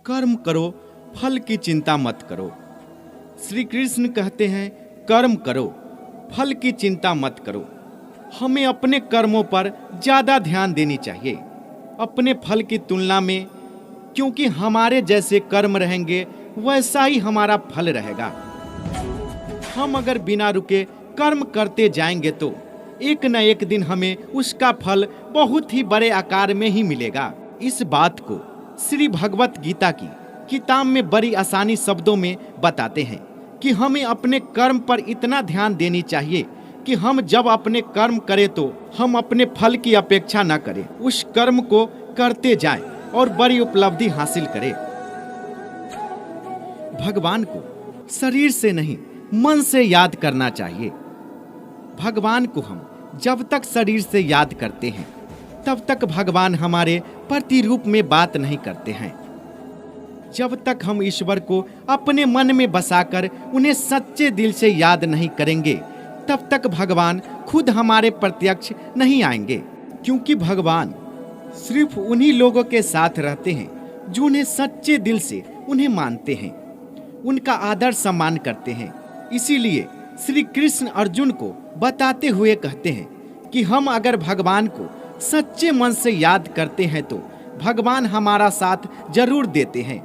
कर्म करो, फल की चिंता मत करो। श्री कृष्ण कहते हैं कर्म करो, फल की चिंता मत करो। हमें अपने कर्मों पर ज़्यादा ध्यान देनी चाहिए अपने फल की तुलना में, क्योंकि हमारे जैसे कर्म रहेंगे वैसा ही हमारा फल रहेगा। हम अगर बिना रुके कर्म करते जाएंगे तो एक न एक दिन हमें उसका फल बहुत ही बड़े आकार में ही मिलेगा। इस बात को श्री भगवत गीता की किताब में बड़ी आसानी शब्दों में बताते हैं कि हमें अपने कर्म पर इतना ध्यान देनी चाहिए कि हम जब अपने कर्म करें तो हम अपने फल की अपेक्षा न करें, उस कर्म को करते जाएं और बड़ी उपलब्धि हासिल करें। भगवान को शरीर से नहीं मन से याद करना चाहिए। भगवान को हम जब तक शरीर से याद करते हैं तब तक भगवान हमारे प्रतिरूप में बात नहीं करते हैं। जब तक हम ईश्वर को अपने मन में बसाकर उन्हें सच्चे दिल से याद नहीं करेंगे तब तक भगवान खुद हमारे प्रत्यक्ष नहीं आएंगे, क्योंकि भगवान सिर्फ उन्हीं लोगों के साथ रहते हैं जो उन्हें सच्चे दिल से उन्हें मानते हैं, उनका आदर सम्मान करते हैं। इसीलिए श्री कृष्ण अर्जुन को बताते हुए कहते हैं कि हम अगर भगवान को सच्चे मन से याद करते हैं तो भगवान हमारा साथ जरूर देते हैं,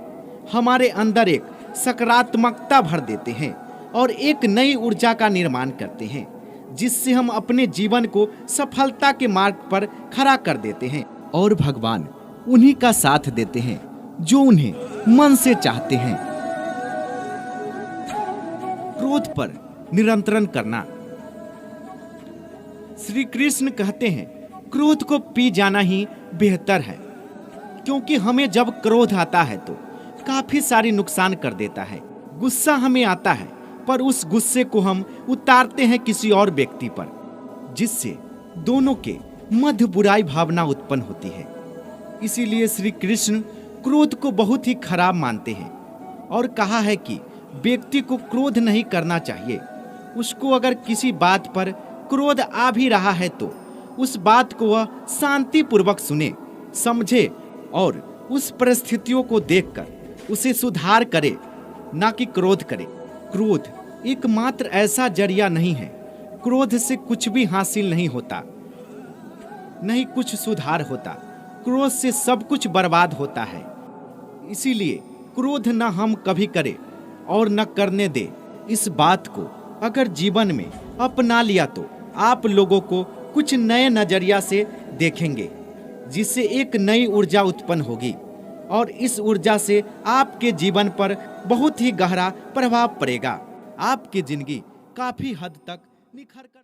हमारे अंदर एक सकारात्मकता भर देते हैं और एक नई ऊर्जा का निर्माण करते हैं, जिससे हम अपने जीवन को सफलता के मार्ग पर खड़ा कर देते हैं। और भगवान उन्हीं का साथ देते हैं जो उन्हें मन से चाहते हैं। क्रोध पर नियंत्रण करना। श्री कृष्ण कहते हैं क्रोध को पी जाना ही बेहतर है, क्योंकि हमें जब क्रोध आता है तो काफी सारी नुकसान कर देता है। गुस्सा हमें आता है पर उस गुस्से को हम उतारते हैं किसी और व्यक्ति पर, जिससे दोनों के मध्य बुराई भावना उत्पन्न होती है। इसीलिए श्री कृष्ण क्रोध को बहुत ही खराब मानते हैं और कहा है कि व्यक्ति को क्रोध नहीं करना चाहिए। उसको अगर किसी बात पर क्रोध आ भी रहा है तो उस बात को वह शांति पूर्वक सुने, समझे और उस परिस्थितियों को देखकर उसे सुधार करे, ना कि क्रोध करे। क्रोध एकमात्र ऐसा जरिया नहीं है, क्रोध से कुछ भी हासिल नहीं होता, नहीं कुछ सुधार होता। क्रोध से सब कुछ बर्बाद होता है। इसीलिए क्रोध न हम कभी करें और न करने दे। इस बात को अगर जीवन में अपना लिया तो आप लोगों को कुछ नए नजरिया से देखेंगे, जिससे एक नई ऊर्जा उत्पन्न होगी और इस ऊर्जा से आपके जीवन पर बहुत ही गहरा प्रभाव पड़ेगा। आपकी जिंदगी काफी हद तक निखर कर